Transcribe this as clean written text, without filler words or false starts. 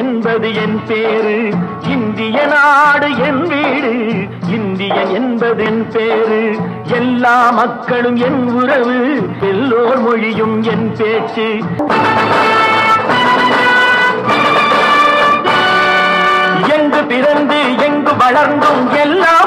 என்பது என் பேரு. இந்திய நாடு என் வீடு, இந்தியன் என்பது என் பேரு. எல்லா மக்களும் என் உறவு, எல்லோர் மொழியும் என் பேச்சு. எங்கு பிறந்து எங்கு வளர்ந்தும் எல்லா